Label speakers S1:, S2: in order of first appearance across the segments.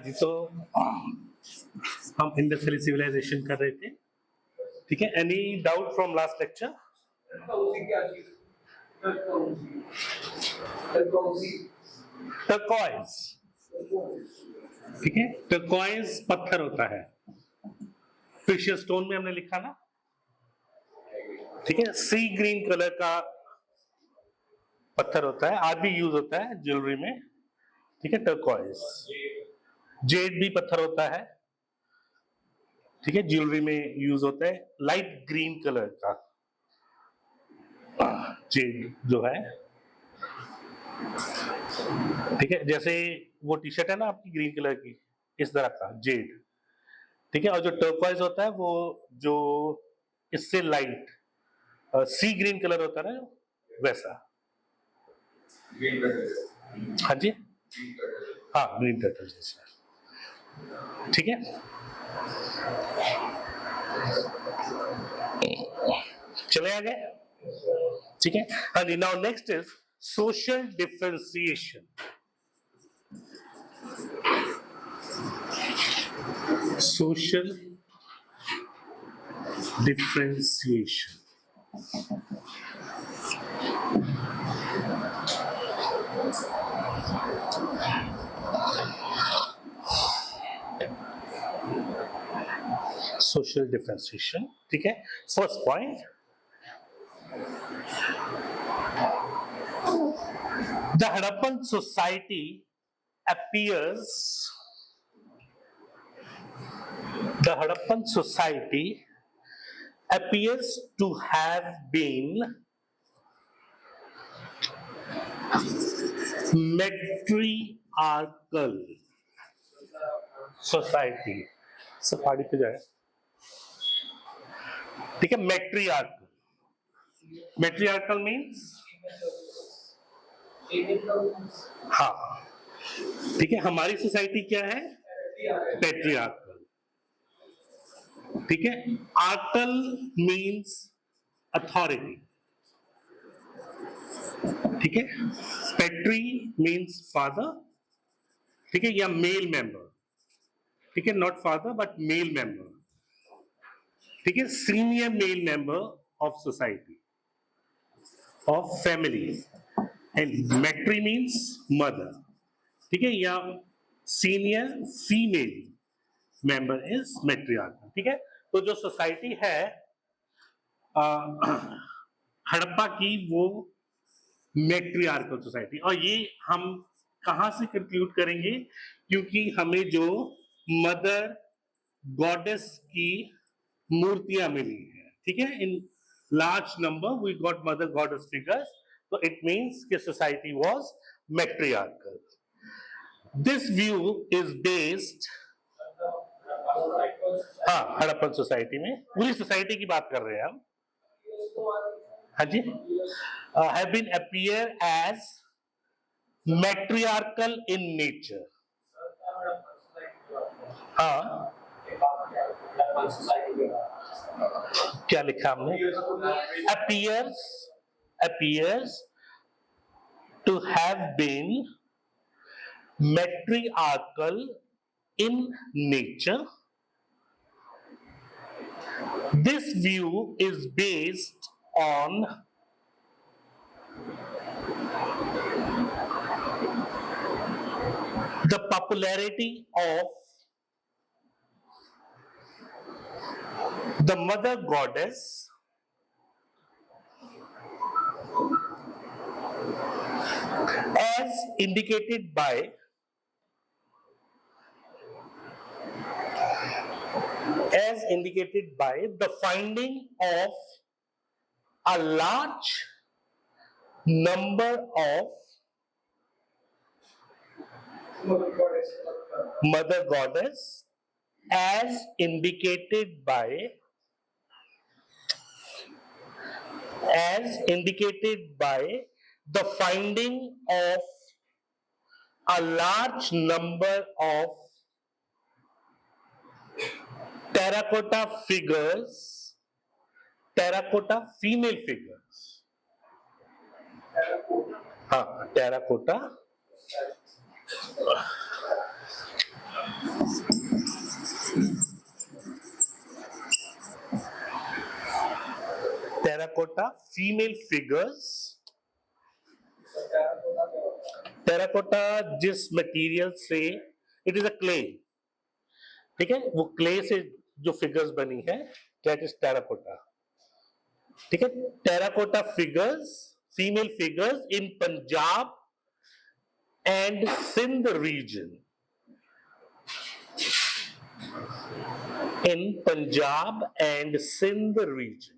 S1: जी, तो हम Indus valley civilisation कर रहे थे, ठीक है। Any doubt from last lecture? Turquoise, ठीक है। टर्कोइज पत्थर होता है, प्रीशियस स्टोन में हमने लिखा ना, ठीक है। सी ग्रीन कलर का पत्थर होता है, आज भी यूज होता है ज्वेलरी में, ठीक है। टर्कोइज, जेड भी पत्थर होता है, ठीक है, ज्वेलरी में यूज होता है। लाइट ग्रीन कलर का जेड जो है, ठीक है, जैसे वो टी शर्ट है ना आपकी ग्रीन कलर की, इस तरह का जेड, ठीक है। और जो टर्कोइज होता है वो जो इससे लाइट सी ग्रीन कलर होता है ना, वैसा। हाँ जी, हाँ, ग्रीन टर्टल जैसा, ठीक है। चले आगे, ठीक है। हाँ जी, now next is social differentiation. Social differentiation, social differentiation, ठीक है। First point, the Harappan society appears, the Harappan society appears to have been matriarchal society। Safari पे जाए, ठीक है। मैट्रियार्कल, मैट्रियार्कल मीन्स, हाँ, ठीक है। हमारी सोसाइटी क्या है? पैट्रियार्कल, ठीक है। आर्कल मीन्स अथॉरिटी, ठीक है। पैट्री मीन्स फादर, ठीक है, या मेल मेंबर, ठीक है, not father but male member, ठीक है। Senior male member of society, of family, and matri means mother, ठीक है, या senior female member is matriarchal, ठीक है। तो जो सोसाइटी है हड़प्पा की, वो मैट्रियार्कल सोसाइटी। और ये हम कहां से कंक्लूड करेंगे? क्योंकि हमें जो मदर गॉडेस की मूर्तियां मिली है, ठीक है, in large number we got mother goddess figures, तो इट मींस कि society was matriarchal. This view is based, हाँ, हड़प्पन सोसाइटी में, पूरी सोसाइटी की बात कर रहे हैं हम, हाँ जी, have been appear as matriarchal in nature. हाँ, क्या लिखा हमने? appears, appears to have been matriarchal in nature. This view is based on the popularity of the mother goddess as indicated by the finding of a large number of mother goddess, as indicated by the finding of a large number of terracotta figures, terracotta female figures, हाँ, terracotta terracotta female figures. Terracotta जिस material से, it is a clay, ठीक है, वो clay से जो figures बनी है, दैट इज टेराकोटा, ठीक है। Terracotta figures, female figures in Punjab and Sindh region, in Punjab and Sindh region.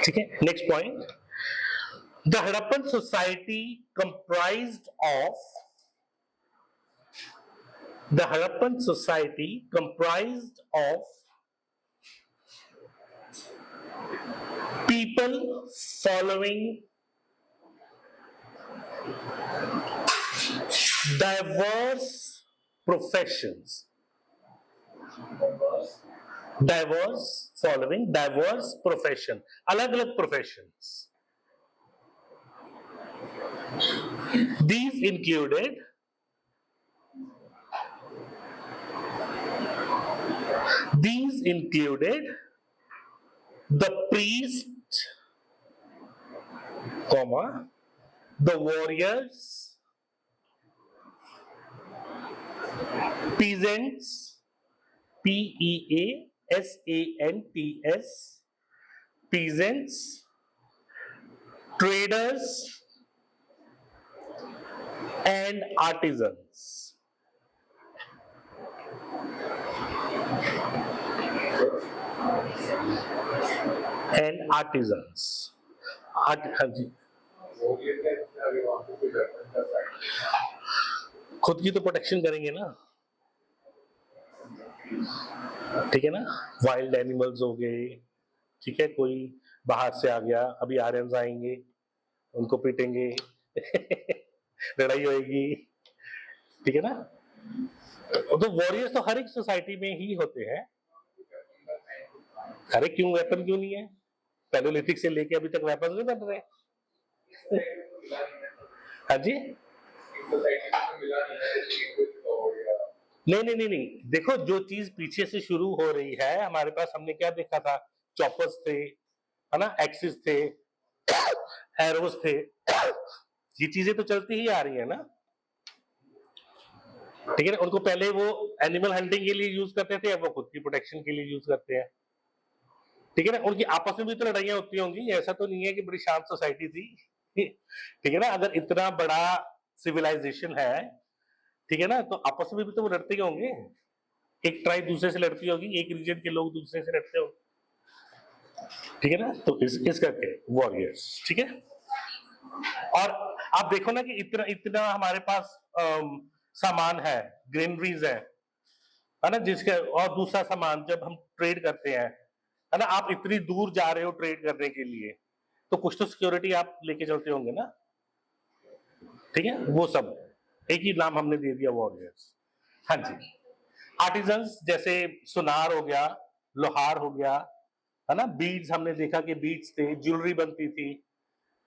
S1: ठीक है, next point. The Harappan society comprised of people following diverse professions, अलग अलग professions. These included the priest, the warriors, peasants, P-E-A-S-A-N-T-S, peasants, traders, and artisans. हाँ जी, खुद की तो protection करेंगे ना, ठीक है ना। वाइल्ड एनिमल्स हो गए, ठीक है, कोई बाहर से आ गया, अभी आर्यंस आएंगे, उनको पीटेंगे लड़ाई होएगी, ठीक है ना। तो वॉरियर्स तो हर एक सोसाइटी में ही होते हैं। अरे क्यों, वेपन क्यों नहीं है? पैलोलिथिक से लेके अभी तक वेपन नहीं बन रहे। हाँ जी, नहीं, देखो जो चीज पीछे से शुरू हो रही है, हमारे पास हमने क्या देखा था, चॉपर्स थे, है ना, एक्सिस थे, एरोस थे, ये चीजें तो चलती ही आ रही है ना, ठीक है ना। उनको पहले वो एनिमल हंटिंग के लिए यूज करते थे, अब वो खुद की प्रोटेक्शन के लिए यूज करते हैं, ठीक है ना। उनकी आपस में भी तो लड़ाइयां होती होंगी, ऐसा तो नहीं है कि बड़ी शांत सोसाइटी थी, ठीक है ना। अगर इतना बड़ा सिविलाइजेशन है, ठीक है ना, तो आपस में भी तो वो लड़ते ही होंगे, एक ट्राइब दूसरे से लड़ती होगी, एक रीजन के लोग दूसरे से लड़ते होंगे, ठीक है ना। तो इस करके वॉरियर्स, ठीक है। और आप देखो ना कि इतना हमारे पास सामान है, ग्रेनरीज है ना, जिसके, और दूसरा सामान जब हम ट्रेड करते हैं, है ना, आप इतनी दूर जा रहे हो ट्रेड करने के लिए, तो कुछ तो सिक्योरिटी आप लेके चलते होंगे ना, ठीक है। वो सब एक ही नाम हमने दे दिया, वॉरियर्स। हाँ जी, आर्टिजन्स जैसे सुनार हो गया, लोहार हो गया, है ना, बीड्स हमने देखा कि बीड्स थे, ज्वेलरी बनती थी,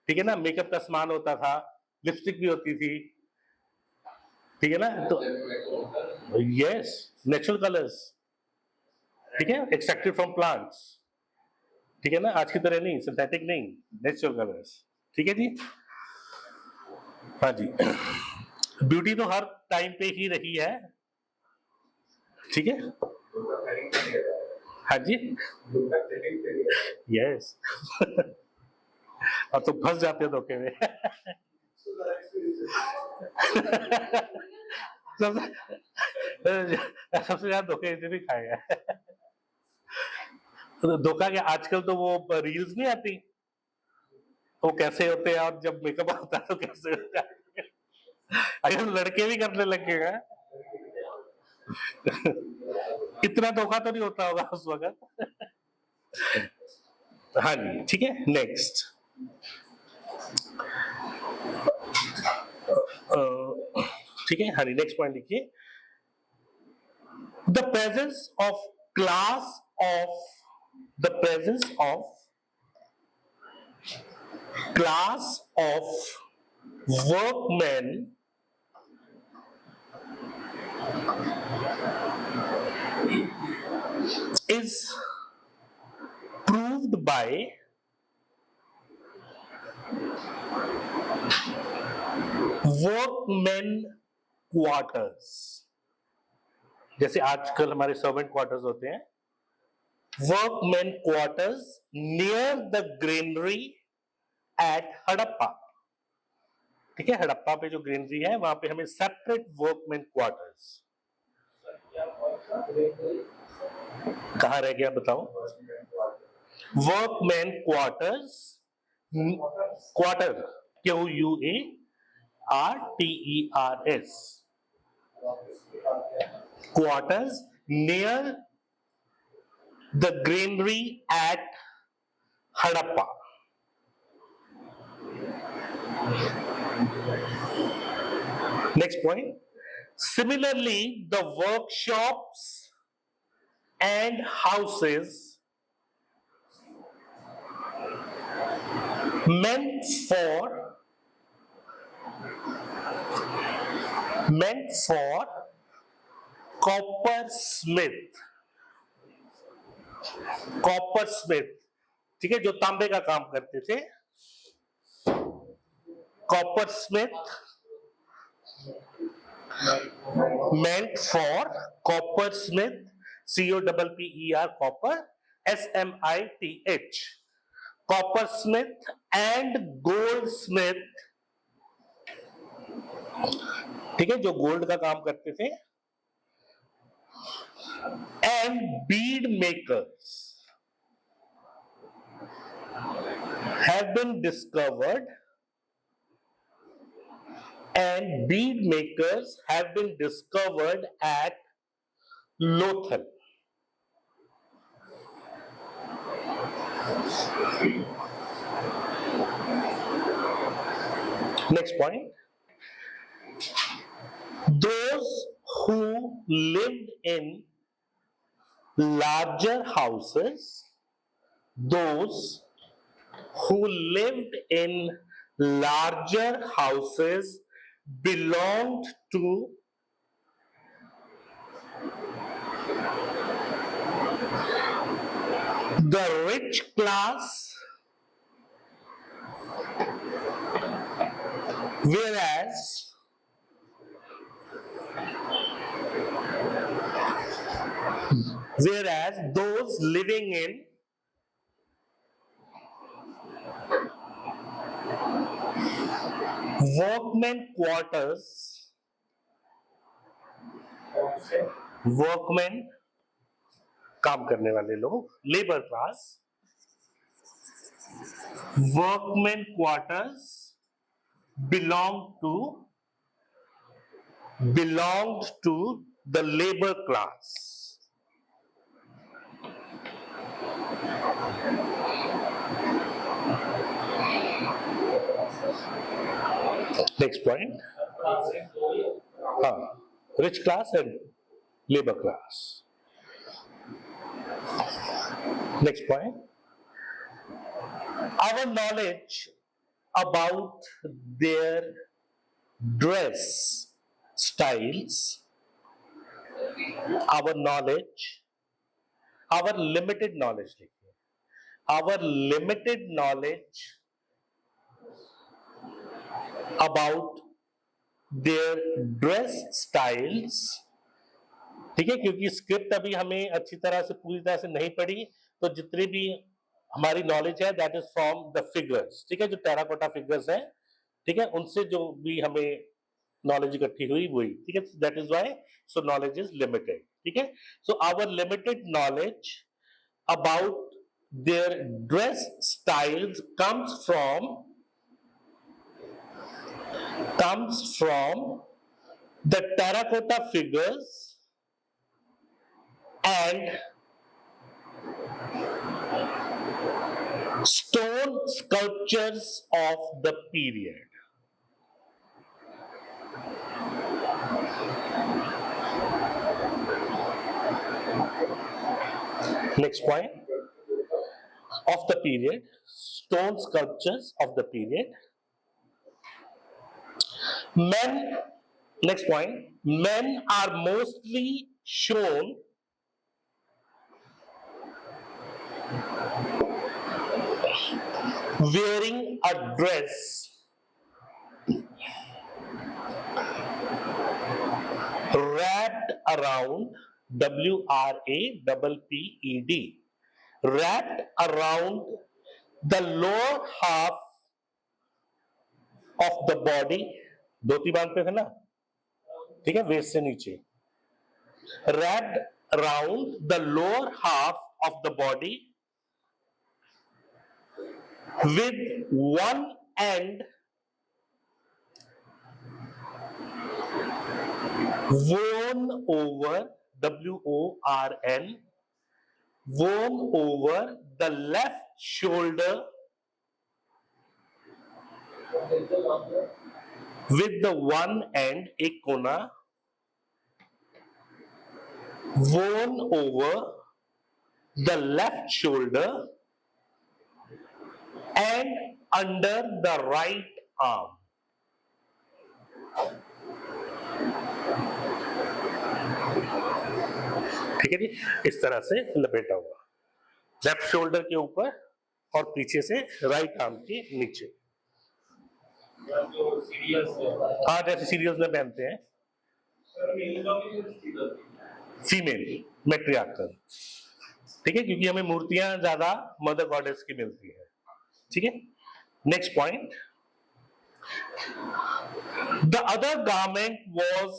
S1: ठीक है ना, मेकअप का सामान होता था, लिपस्टिक भी होती थी, ठीक है ना। तो यस, नेचुरल कलर्स, ठीक है, एक्सट्रैक्टेड फ्रॉम प्लांट्स, ठीक है ना, आज की तरह नहीं, सिंथेटिक नहीं, नेचुरल कलर्स, ठीक है जी। हाँ जी, ब्यूटी तो हर टाइम पे ही रही है, ठीक है। हाँ जी, यस और तो फंस जाते हैं धोखे में सबसे ज्यादा धोखे इसे भी खाएगा तो धोखा क्या, आजकल तो वो रील्स नहीं आती, वो कैसे होते हैं, और जब मेकअप होता है तो कैसे होता है, अगर लड़के भी करने लगेगा इतना धोखा तो नहीं होता होगा उस वक्त हाँ जी, ठीक है। नेक्स्ट, ठीक है, हाँ जी, नेक्स्ट पॉइंट लिखिए, the presence of class of workmen workmen quarters, जैसे आजकल हमारे सर्वेंट क्वार्टर्स होते हैं, workmen quarters near the granary at Harappa. ठीक है, हड़प्पा पे जो ग्रेनरी है वहां पे हमें सेपरेट वर्कमैन क्वार्टर्स। कहां रह गया बताओ? Workmen quarters, quarter QUARTERS, quarters near the granary at Harappa. Next point. Similarly, the workshops and houses meant for coppersmith, ठीक है, जो तांबे का काम करते थे, coppersmith meant for coppersmith, COPPER, copper, SMITH, coppersmith and goldsmith, ठीक है, जो गोल्ड का काम करते थे, and bead makers have been discovered, and bead makers have been discovered at Lothal. Next point. Those who lived in larger houses, those who lived in larger houses belonged to the rich class, whereas those living in workmen quarters, workmen काम करने वाले लोग, labour class, workmen quarters belonged to the labor class. Next point. Rich class and labor class. Next point. Our knowledge about their dress styles, our limited knowledge, our limited knowledge about their dress styles, ठीक है, क्योंकि script अभी हमें अच्छी तरह से पूरी तरह से नहीं पढ़ी, तो जितनी भी हमारी नॉलेज है that is from the figures, ठीक है, जो टेराकोटा फिगर्स है, ठीक है, उनसे जो भी हमें नॉलेज इकट्ठी हुई वही, ठीक है, that is why so knowledge is limited, ठीक है, so our limited knowledge about their dress styles comes from the terracotta figures and stone sculptures of the period. Next point, of the period, stone sculptures of the period. Next point, men are mostly shown wearing a dress wrapped around, WRAPPED, wrapped around the lower half of the body. धोती बांधते थे ना, ठीक है, waste से नीचे. Wrapped around the lower half of the body with one end worn over, WORN, worn over the left shoulder with the one end, एक कोना, worn over the left shoulder and under the right arm. ठीक है जी, इस तरह से लपेटा हुआ, left shoulder के ऊपर और पीछे से राइट आर्म के नीचे. हाँ, जैसे सीरियल्स में पहनते हैं. फीमेल मैट्रियार्कल, ठीक है, क्योंकि हमें मूर्तियां ज्यादा मदर गॉडेस की मिलती है. ठीक है. Next point, the other garment was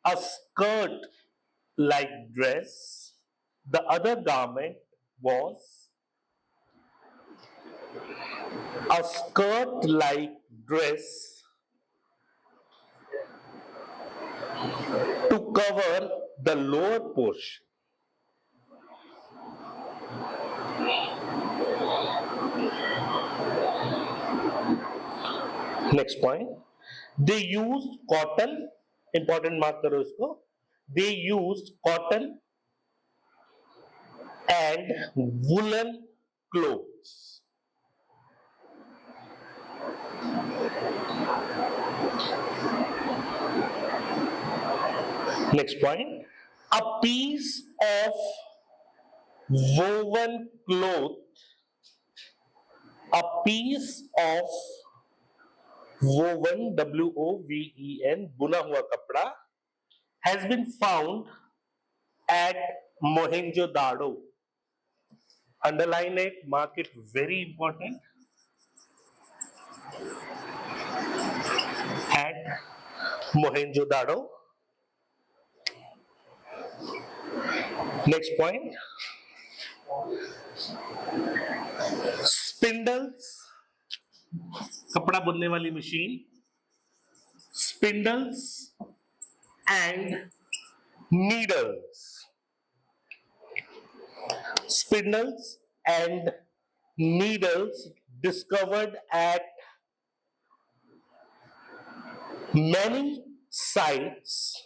S1: a skirt like dress. The other garment was a skirt like dress to cover the lower portion. Next point, they used cotton, important mark करो इसको, they used cotton and woolen clothes. Next point, a piece of woven cloth, a piece of woven, WOVEN, बुना हुआ कपड़ा, has been found at Mohenjo-daro. Underline it, mark it, very important. At Mohenjo-daro. Next point, spindles, कपड़ा बुनने वाली machine, spindles and needles. Spindles and needles discovered at many sites.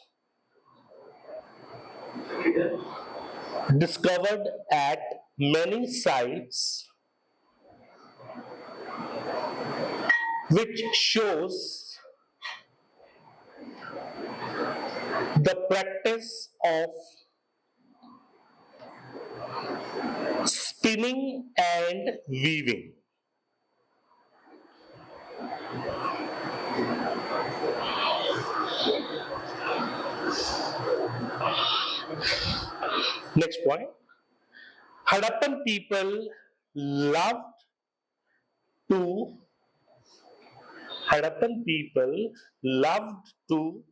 S1: Discovered at many sites, which shows the practice of spinning and weaving. Next point, Harappan people loved to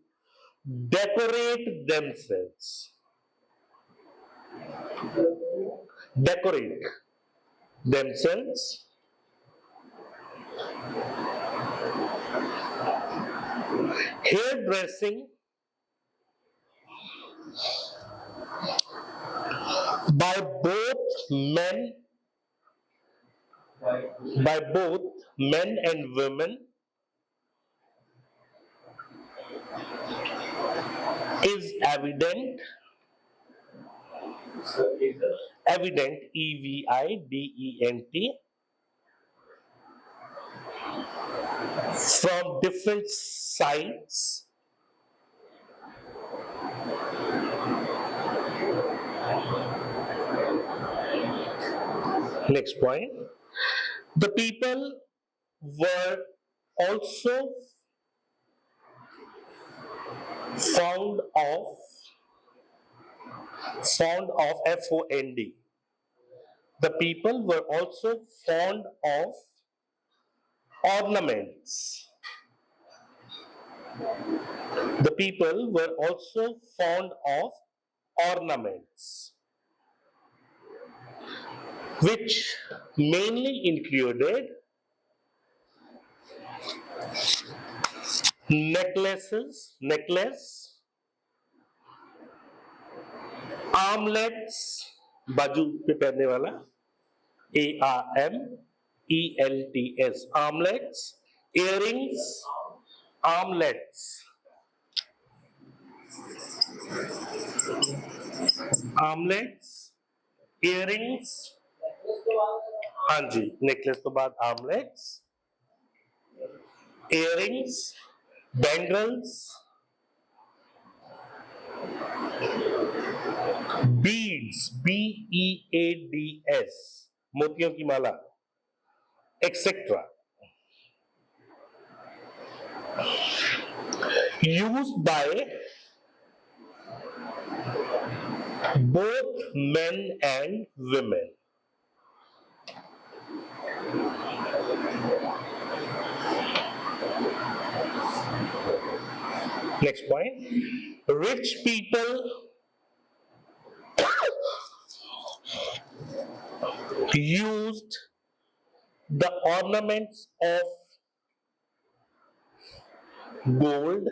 S1: decorate themselves. Decorate themselves hairdressing by both men and women is evident, EVIDENT, from different sites Next point. The people were also fond of FOND. The people were also fond of ornaments. The people were also fond of ornaments, which mainly included necklace, armlets, बाजू पे पहनने वाला, ARMELTS, armlets, earrings, armlets, earrings, हाँ जी, necklace तो बाद armlets, earrings, bangles, beads, BEADS, मोतियों की माला, etc. used by both men and women. Next point. Rich people used the ornaments of gold.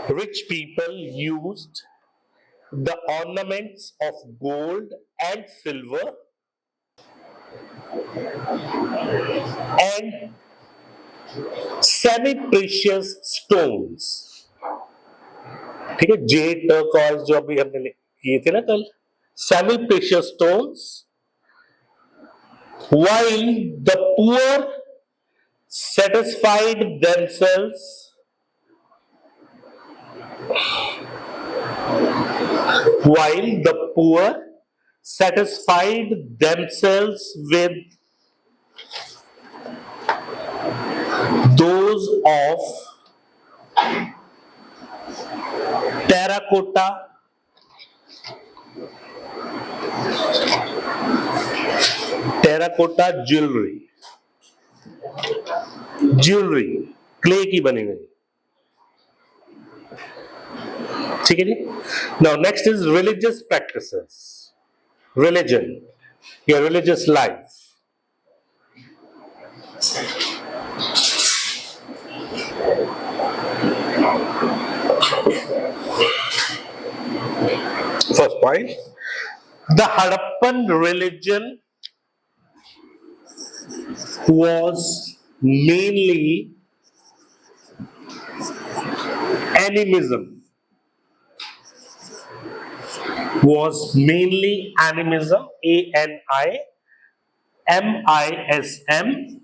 S1: Rich people used the ornaments of gold and silver and semi-precious stones. ठीक है, Z turquoise जो अभी हमने किए थे ना कल, semi-precious stones, while the poor satisfied themselves with those of terracotta, jewelry, clay की बनी हुई, ठीक है जी. Now next is religious practices, religion, your religious life. First point, the Harappan religion was mainly animism. ANIMISM.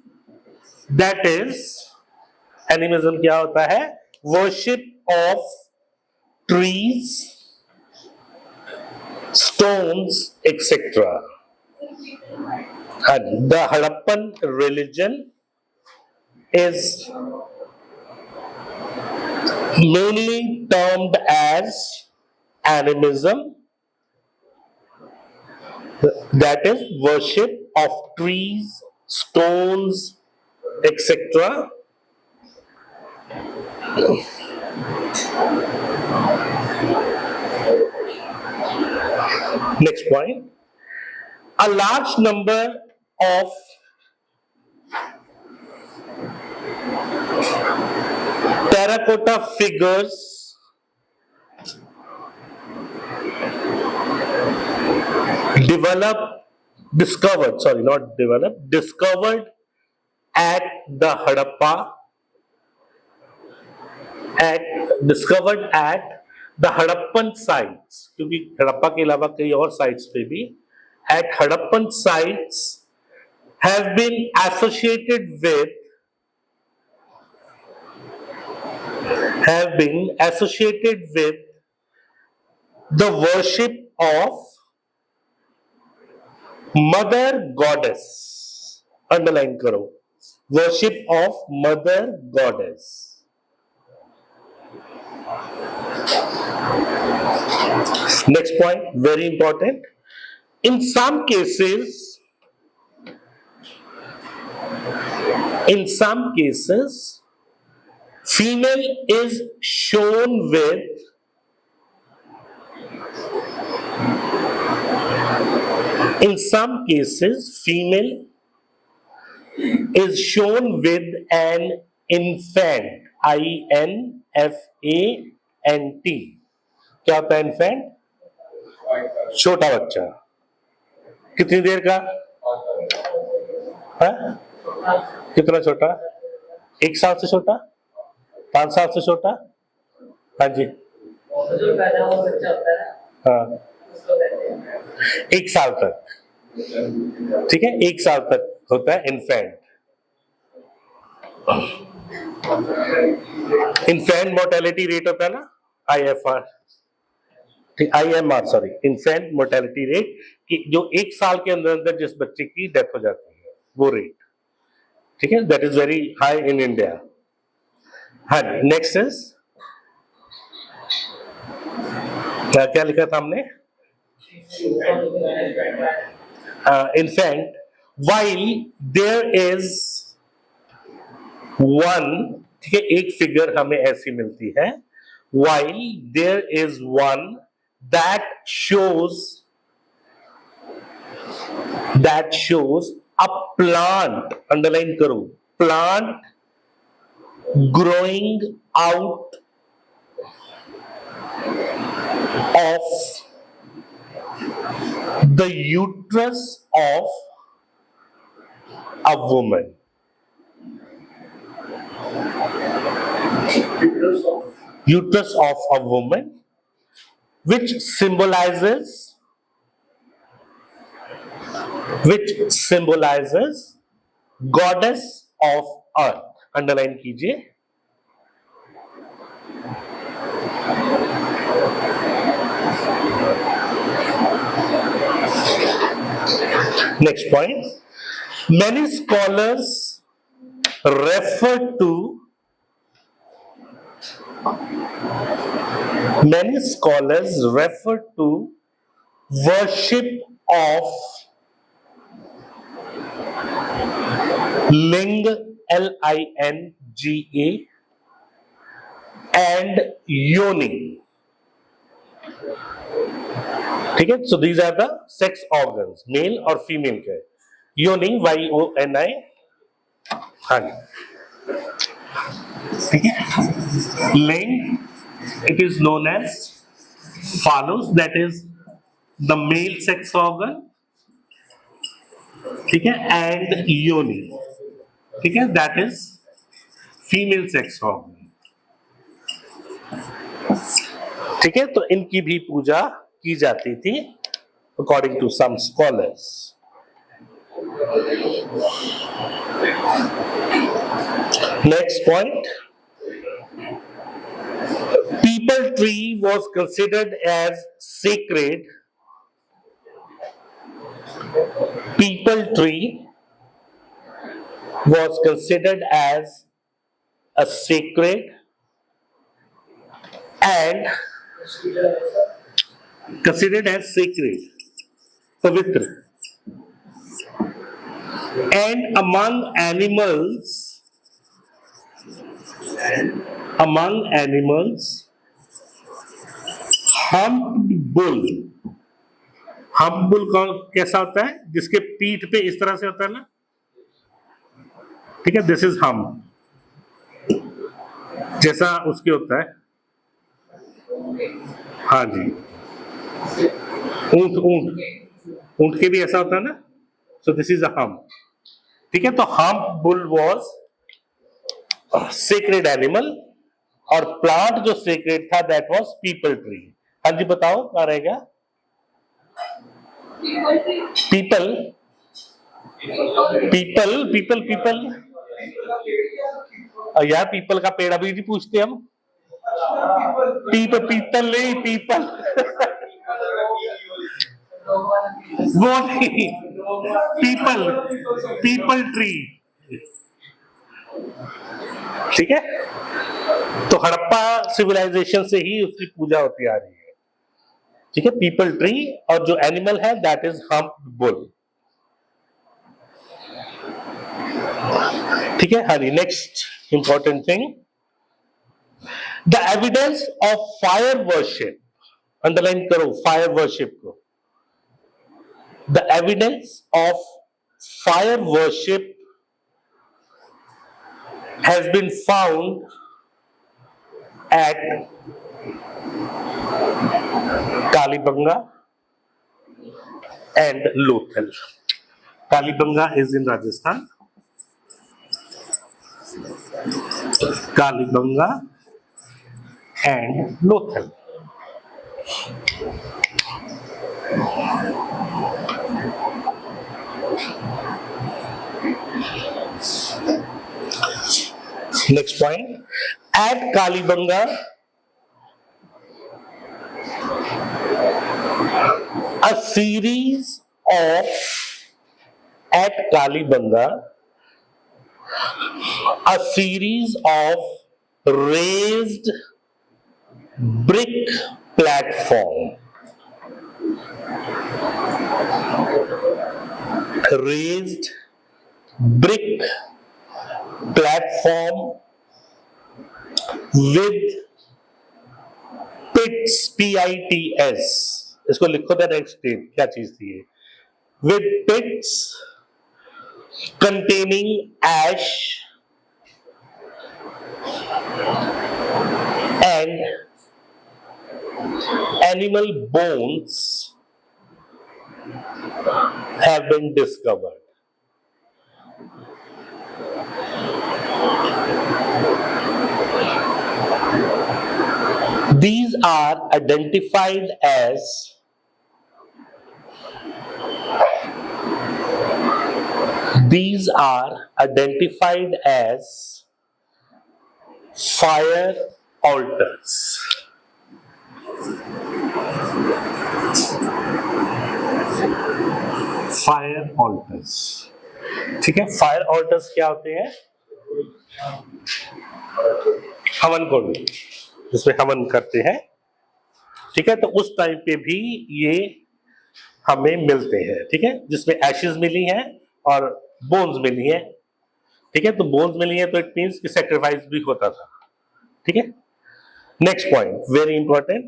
S1: That is, animism क्या होता है? Worship of trees, stones, etc. And the Harappan religion is mainly termed as animism, that is worship of trees, stones, etc. Next point, a large number of terracotta figures discovered at the Harappan sites, क्योंकि हड़प्पा के अलावा कई और sites पे भी at Harappan sites have been associated with the worship of mother goddess, underline करो, worship of mother goddess. Next point, very important. In some cases, female is shown with an infant, INFANT. क्या होता है infant? छोटा बच्चा. कितनी देर का है? कितना छोटा? 1 साल से छोटा, 5 साल से छोटा? हाँ जी,
S2: जो पैदा हुआ बच्चा होता है
S1: हाँ,
S2: उसको कहते हैं
S1: 1 साल तक. ठीक है, 1 साल तक होता है इन्फेंट. इन्फेंट मोर्टेलिटी रेट होता है ना, IFR, IMR, sorry, infant mortality rate, कि जो 1 साल के अंदर अंदर जिस बच्चे की डेथ हो जाती है वो रेट. ठीक है, that is very high in India. हाँ, नेक्स्ट इज क्या लिखा था हमने? Infant, while there is one. ठीक है, एक फिगर हमें ऐसी मिलती है, while there is one that shows a plant, underline करो, plant growing out of the uterus of a woman. Uterus of a woman, which symbolizes goddess of earth. Underline कीजिए. Next point, many scholars refer to worship of linga, LINGA, and yoni. ठीक है, so these are the sex organs, male और female के. Yoni, YONI. हाँ जी, ठीक है. लिंग, it is known as phallus, that is the male sex organ. ठीक है, and yoni, ठीक है, that is female sex organ. ठीक है, तो इनकी भी पूजा की जाती थी according to some scholars. Next point, peepal tree was considered as sacred. People tree was considered as a sacred and considered as sacred, pavitra, and among animals, humped bull. Hump bull कैसा होता है? जिसके पीठ पे इस तरह से होता है ना, ठीक है, दिस इज हम्प, जैसा उसके होता है. हाँ जी, ऊंट के भी ऐसा होता है ना, so this is a hump. ठीक है, तो hump bull was sacred animal, और प्लांट जो सेक्रेड था दैट वॉज पीपल ट्री. हाँ जी, बताओ क्या रहेगा? पीपल, यार पीपल का पेड़ अभी नहीं पूछते हम. पीतल नहीं, पीपल. वो नहीं, पीपल ट्री, ठीक है। तो हड़प्पा सिविलाइजेशन से ही उसकी पूजा होती आ रही है, ठीक है। पीपल ट्री, और जो एनिमल है दैट इज हम्प्ड बुल, ठीक है। हाँ जी, next important thing, the evidence of fire worship, underline करो फायर वर्शिप को। The evidence of fire worship has been found at Kalibanga and Lothal. Kalibanga is in Rajasthan. Kalibanga and Lothal. Next point, at Kalibanga, a series of raised brick platform, with pits, PITS, इसको लिखो that explain क्या चीज थी ये, with pits containing ash and animal bones have been discovered. These are identified as fire altars. Fire alters, ठीक है। Fire alters क्या होते हैं? हवन कुंड, जिसमें हवन करते हैं, ठीक है। तो उस टाइम पे भी ये हमें मिलते हैं, ठीक है, जिसमें एशेस मिली हैं और बोन्स मिली हैं, ठीक है। तो बोन्स मिली हैं तो इट मींस कि सैक्रिफाइस भी होता था, ठीक है। Next point very important,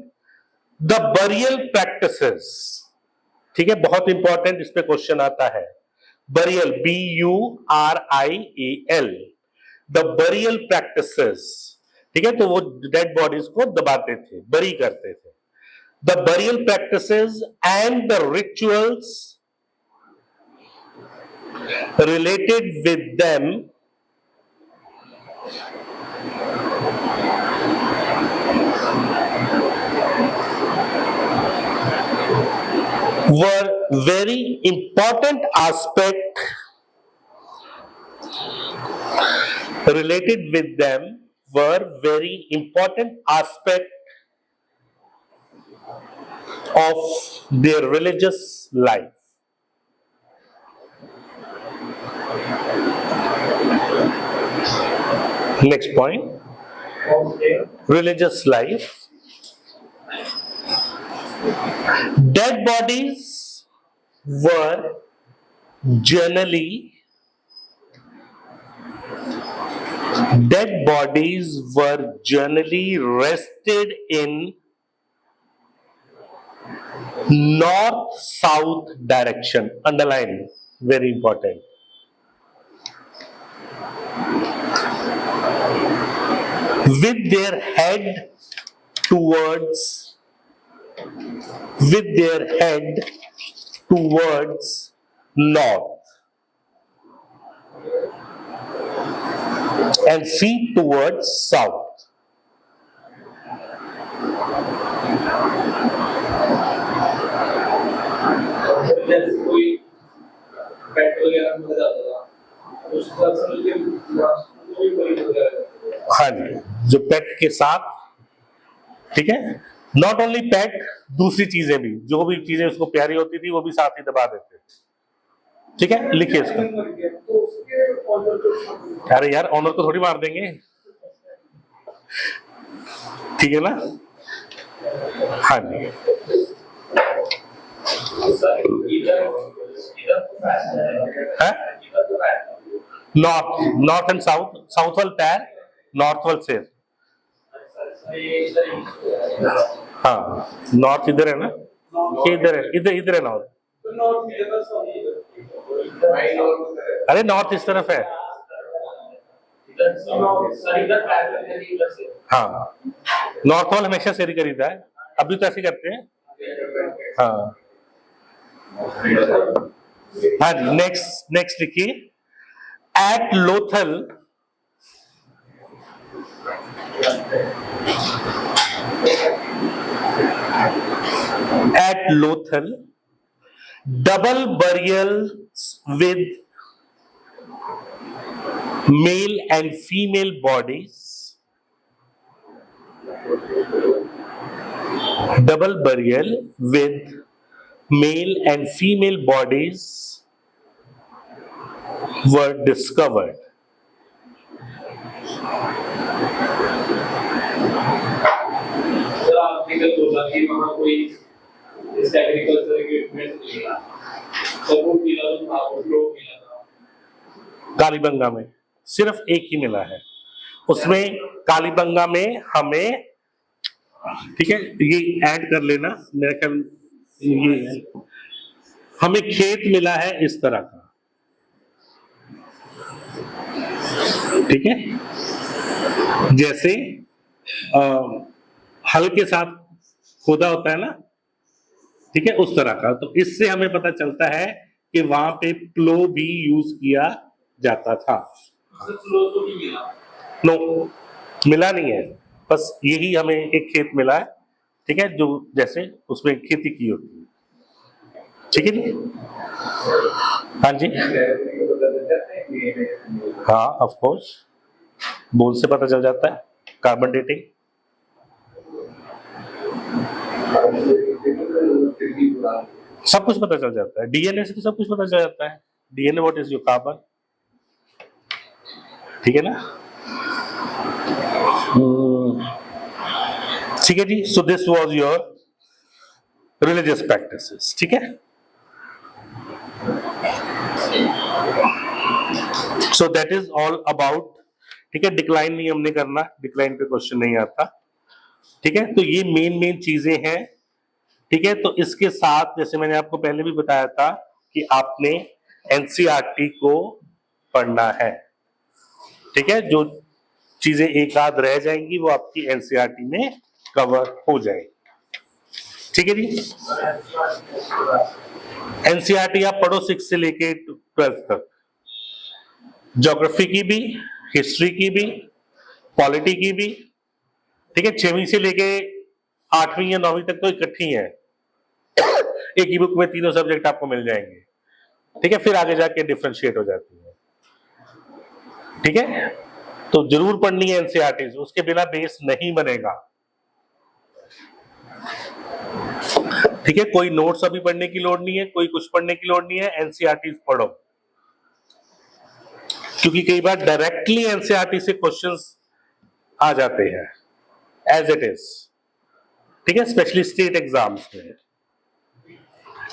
S1: the burial practices, ठीक है, बहुत इंपॉर्टेंट, इस पे क्वेश्चन आता है। Burial, BURIAL, the burial practices, ठीक है। तो वो डेड बॉडीज को दबाते थे, बरी करते थे। The burial practices and the rituals related with them were very important aspect of their religious life. Next point, religious life. Dead bodies were generally rested in north-south direction. Underline, very important. With their head towards north and feet towards south.
S2: कोई पेट वगैरह मिल जाता था उसका समझ के कोई
S1: हाँ जी, जो पेट के साथ, ठीक है, नॉट ओनली पेट, दूसरी चीजें भी, जो भी चीजें उसको प्यारी होती थी वो भी साथ ही दबा देते थे, ठीक है, लिखिए इसका।
S2: तो उसके ऑनर को
S1: अरे यार ऑनर को थोड़ी मार देंगे, ठीक है ना। हाँ जी, north north and south, south wall पैर, नॉर्थ वाल सिर। हाँ नॉर्थ इधर है ना, ये इधर है, इधर इधर है नॉर्थ। अरे नॉर्थ इस तरफ है। हाँ नॉर्थ वाल हमेशा सिर खरीदा है, अभी तो ऐसे करते हैं। हाँ हाँ जी, नेक्स्ट नेक्स्ट लिखिए। At Lothal double burials with male and female bodies, double burial with male and female bodies were discovered.
S2: Sir आपने कल बोला कि वहाँ कोई इस एग्रीकल्चर इक्विपमेंट मिला, सब वो मिला तो था, वो लोग मिला था।
S1: कालीबंगा में सिर्फ एक ही मिला है, उसमें कालीबंगा में हमें, ठीक है ये ऐड कर लेना मेरा ख्याल, ये हमें खेत मिला है इस तरह का, ठीक है, जैसे हल के साथ खोदा होता है ना, ठीक है, उस तरह का। तो इससे हमें पता चलता है कि वहां पे प्लो भी यूज किया जाता था।
S2: सर फ्लो तो नहीं मिला।
S1: नो मिला नहीं है, बस यही हमें एक खेत मिला है, ठीक है, जो जैसे उसमें खेती की होती है, ठीक है जी। हाँ जी, हाँ ऑफ कोर्स, बोल से पता चल जाता है, कार्बन डेटिंग। सब कुछ पता चल जाता है, डीएनए से तो सब कुछ पता चल जाता है। DNA what is your carbon, ठीक है ना। ठीक है जी, so this was your religious practices, ठीक है। So that is all about, ठीक है। डिक्लाइन नहीं हमने करना, डिक्लाइन पे क्वेश्चन नहीं आता, ठीक है। तो ये मेन चीजें हैं, ठीक है। तो इसके साथ जैसे मैंने आपको पहले भी बताया था कि आपने एनसीईआरटी को पढ़ना है, ठीक है। जो चीजें एक आध रह जाएंगी वो आपकी एनसीईआरटी में कवर हो जाएगी, ठीक है जी। एनसीईआरटी आप पढ़ो 6 से लेके 12 तक, ज्योग्राफी की भी, हिस्ट्री की भी, पॉलिटी की भी, ठीक है। 6वीं से लेके 8वीं या 9वीं तक तो इकट्ठी है, एक ही बुक में तीनों सब्जेक्ट आपको मिल जाएंगे, ठीक है। फिर आगे जाके डिफरेंशिएट हो जाती है, ठीक है। तो जरूर पढ़नी है एनसीईआरटी, उसके बिना बेस नहीं बनेगा, ठीक है। कोई नोट्स अभी पढ़ने की लोड़ नहीं है, कोई कुछ पढ़ने की लोड़ नहीं है, एनसीईआरटी पढ़ो, क्योंकि कई बार डायरेक्टली एनसीईआरटी से क्वेश्चंस आ जाते हैं एज इट इज, ठीक है, स्पेशली स्टेट एग्जाम्स में,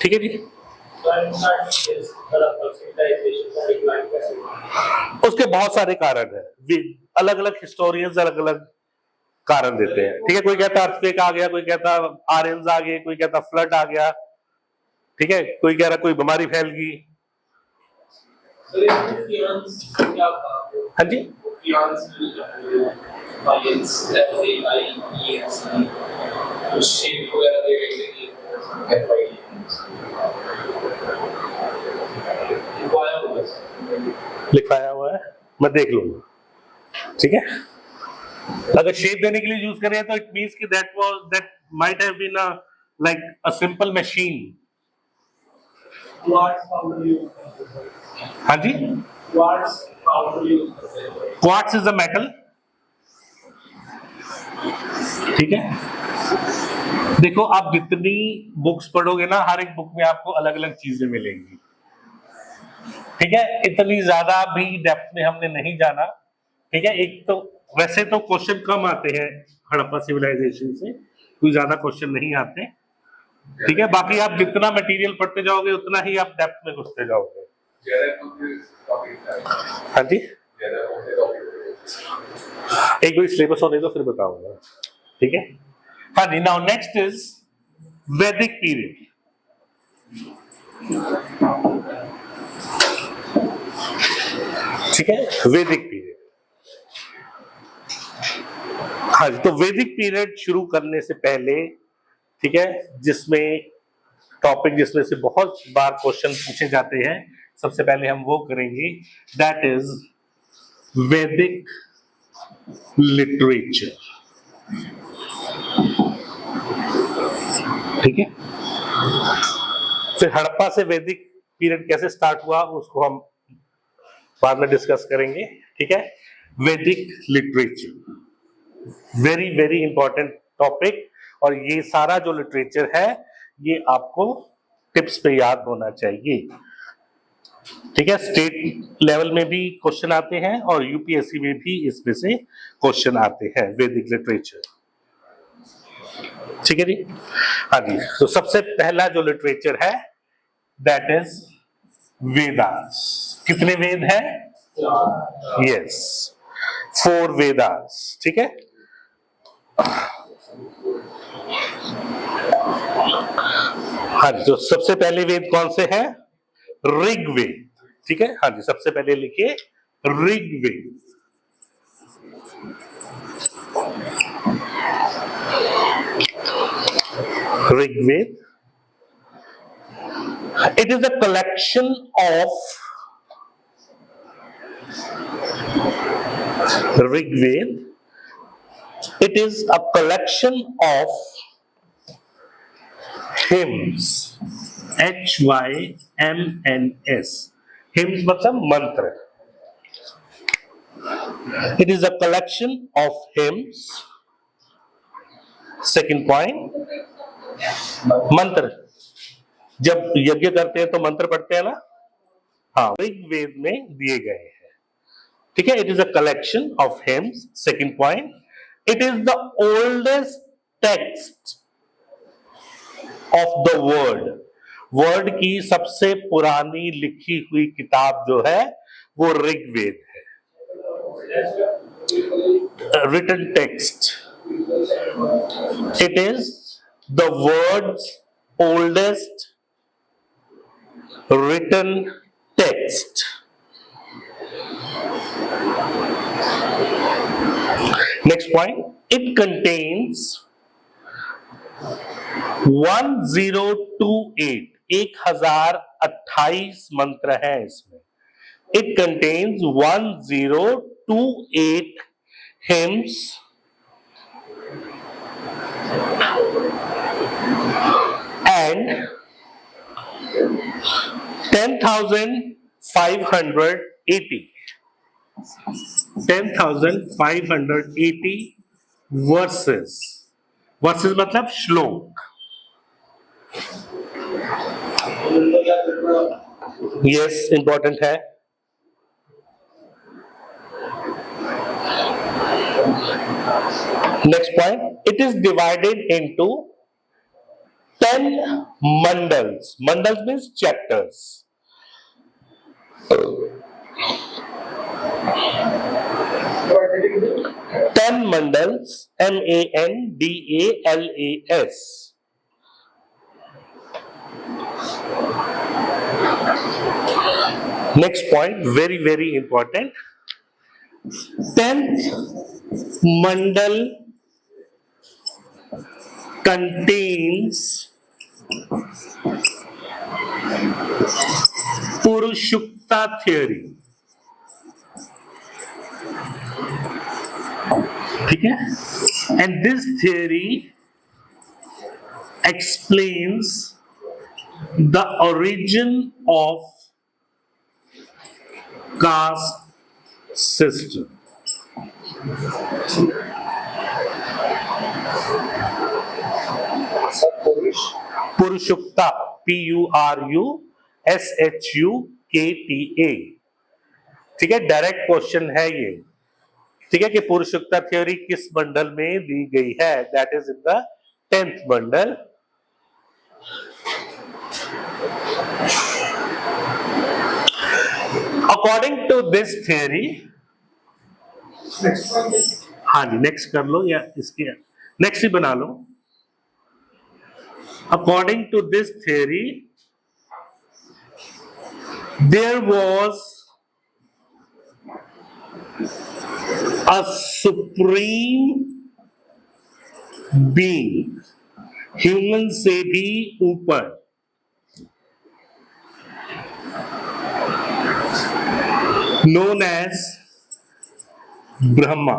S1: ठीक है जी। उसके बहुत सारे कारण है, अलग अलग हिस्टोरियंस अलग अलग कारण देते हैं, ठीक है। कोई कहता अर्थक्वेक आ गया, कोई कहता आर्यंस आ गए, कोई कहता फ्लड आ गया, ठीक है, कोई कह रहा कोई बीमारी फैल गई। हाँ जी, लिखाया हुआ है, मैं देख लूंगा, ठीक है। अगर शेप देने के लिए यूज करें तो इट मींस कि that might have been like a simple machine. हाँ जी, क्वार्ट्ज इज अ मेटल, ठीक है। देखो आप जितनी बुक्स पढ़ोगे ना, हर एक बुक में आपको अलग अलग चीजें मिलेंगी, ठीक है, इतनी ज्यादा भी डेप्थ में हमने नहीं जाना। ठीक है, एक तो वैसे तो क्वेश्चन कम आते हैं हड़प्पा सिविलाइजेशन से, कोई ज्यादा क्वेश्चन नहीं आते। ठीक है, बाकी आप जितना मटेरियल पढ़ते जाओगे उतना ही आप डेप्थ में घुसते जाओगे। हाँ जी, एक बार सिलेबस होने दो फिर बताऊंगा। ठीक है, हाँ जी। नाउ नेक्स्ट इज वैदिक पीरियड। ठीक है, वैदिक पीरियड। हाँ जी, तो वैदिक पीरियड शुरू करने से पहले, ठीक है, जिसमें टॉपिक जिसमें से बहुत बार क्वेश्चन पूछे जाते हैं, सबसे पहले हम वो करेंगे, दैट इज वैदिक लिटरेचर। ठीक है, फिर हड़प्पा से वैदिक पीरियड कैसे स्टार्ट हुआ उसको हम बाद में डिस्कस करेंगे। ठीक है, वैदिक literature very very important topic, और ये सारा जो लिटरेचर है ये आपको टिप्स पे याद होना चाहिए। ठीक है, स्टेट लेवल में भी क्वेश्चन आते हैं और यूपीएससी में भी इसमें से क्वेश्चन आते हैं, वैदिक लिटरेचर। ठीक है जी, हाँ जी। तो सबसे पहला जो लिटरेचर है दैट इज वेदास। कितने वेद हैं? यस, 4 वेदास। ठीक है, हाँ जी। तो सबसे पहले वेद कौन से हैं? ऋग्वेद। ठीक है, हाँ जी, सबसे पहले लिखिए Rigveda. Rigveda, it is a collection of Rigved. It is a collection of hymns, HYMNS. Hymns मतलब मंत्र। It is a collection of hymns. Second point, मंत्र। जब यज्ञ करते हैं तो मंत्र पढ़ते हैं ना, हाँ, ऋग्वेद में दिए गए हैं। ठीक है, it is a collection of hymns. Second point, it is the oldest text of the world. World की सबसे पुरानी लिखी हुई किताब जो है वो ऋग्वेद है, written text. It is the world's oldest written text. Next point, it contains 1028, 1028 मंत्र है इसमें। It contains 1028 hymns and 10,580 verses। Versus मतलब श्लोक। यस, इंपॉर्टेंट है। Next point, it is divided into 10 mandals. Mandals means chapters. 10 mandals, MANDALAS. Next point, very very important. 10th mandal contains पुरुषुक्ता theory। ठीक है, and this theory explains the origin of caste system। पुरुषुक्ता, PURUSHUKTA KTA। ठीक है, direct question है ये। ठीक है, कि पुरुषोक्ता theory किस बंडल में दी गई है? That is in the 10th bundle. According to this theory, हाँ जी नेक्स्ट कर लो, या इसके नेक्स्ट ही बना लो। According to this theory, there was a supreme being, human से भी ऊपर, known as Brahma।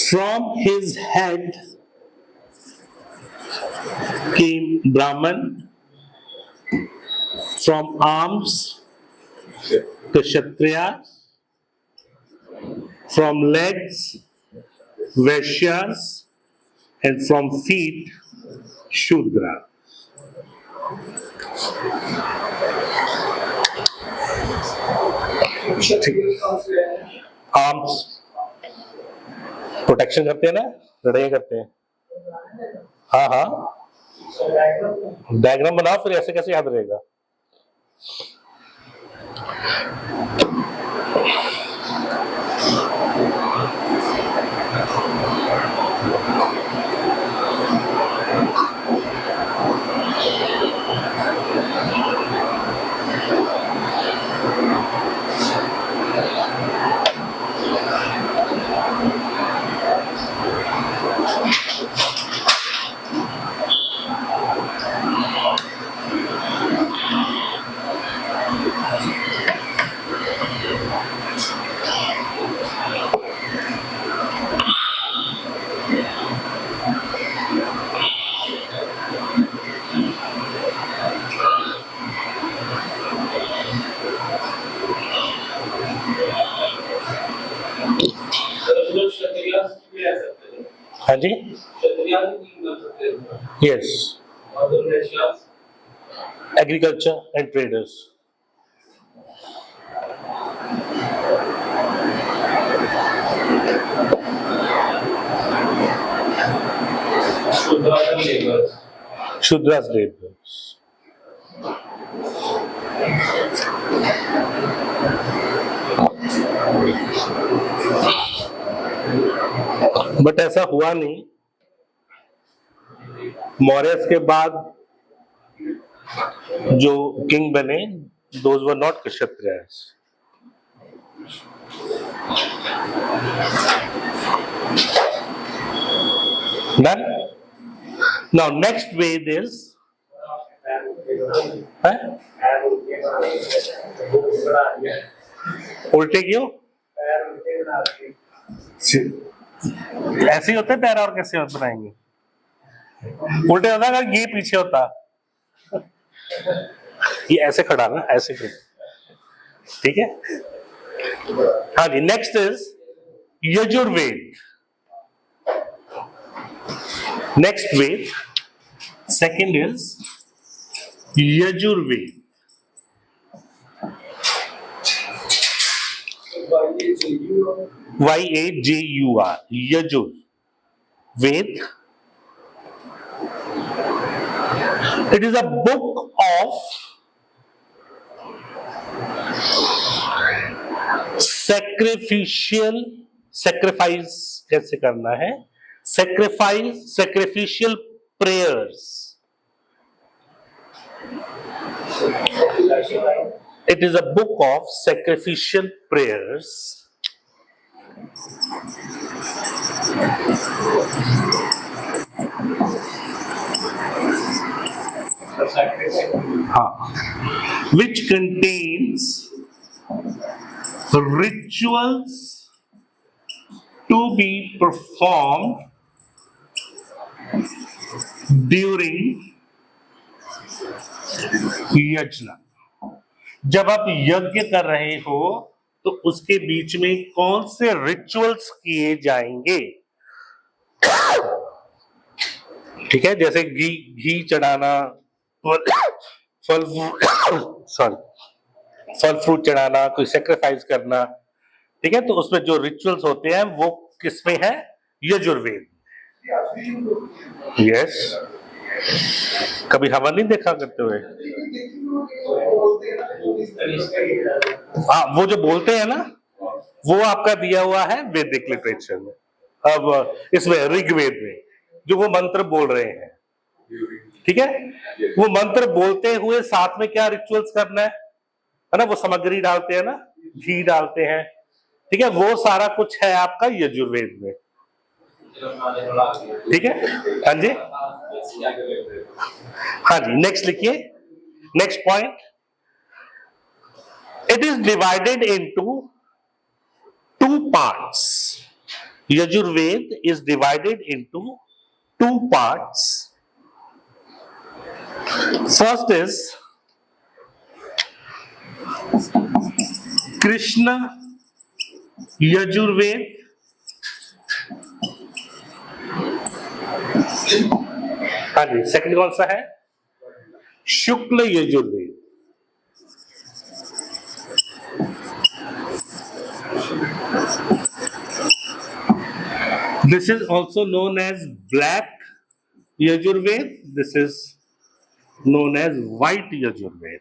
S1: From his head came Brahman, from arms Kshatriya, from legs Vaishyas, and from feet Shudra। Arms protection करते हैं ना, लड़ाई करते हैं। हाँ हाँ, डायग्राम बनाओ, फिर ऐसे कैसे याद रहेगा? हाँ जी, yes, agriculture and traders. Shudras labours. But ऐसा हुआ नहीं। मौर्यस के बाद जो किंग बने, those were not Kshatriyas. Done? Now next Ved is उल्टे क्यों? ऐसे ही होते पैर, और कैसे बनाएंगे? उल्टे होता अगर ये पीछे होता, ये ऐसे खड़ा ना, ऐसे खड़ा। ठीक है, हाँ जी। Next is Yajurveda. Next Veda, second is Yajurveda. YAJUR, Yajur Veda. It is a book of sacrifice कैसे करना है, sacrificial prayers। It is a book of sacrificial prayers। हाँ, which contains rituals to be performed during यज्ञ। जब आप यज्ञ कर रहे हो तो उसके बीच में कौन से रिचुअल्स किए जाएंगे? ठीक है, जैसे घी घी चढ़ाना, फल सॉरी फल फ्रूट चढ़ाना, कोई सेक्रीफाइस करना, ठीक है, तो उसमें जो रिचुअल्स होते हैं वो किसमें है? यजुर्वेद। यस, कभी हवन नहीं देखा करते हुए? हाँ, वो जो बोलते हैं ना, वो आपका दिया हुआ है वैदिक लिटरेचर में। अब इसमें ऋग्वेद में जो वो मंत्र बोल रहे हैं, ठीक है, वो मंत्र बोलते हुए साथ में क्या रिचुअल्स करना है ना, वो सामग्री डालते हैं ना, घी डालते हैं, ठीक है, वो सारा कुछ है आपका यजुर्वेद में। ठीक है, हाँ जी, हाँ जी, नेक्स्ट लिखिए, next point, it is divided into two parts. Yajurveda is divided into two parts. First is Krishna Yajurveda, हाँ जी, सेकंड कौन सा है? शुक्ल Yajurveda. This is also known as black Yajurveda, this is known as white Yajurveda.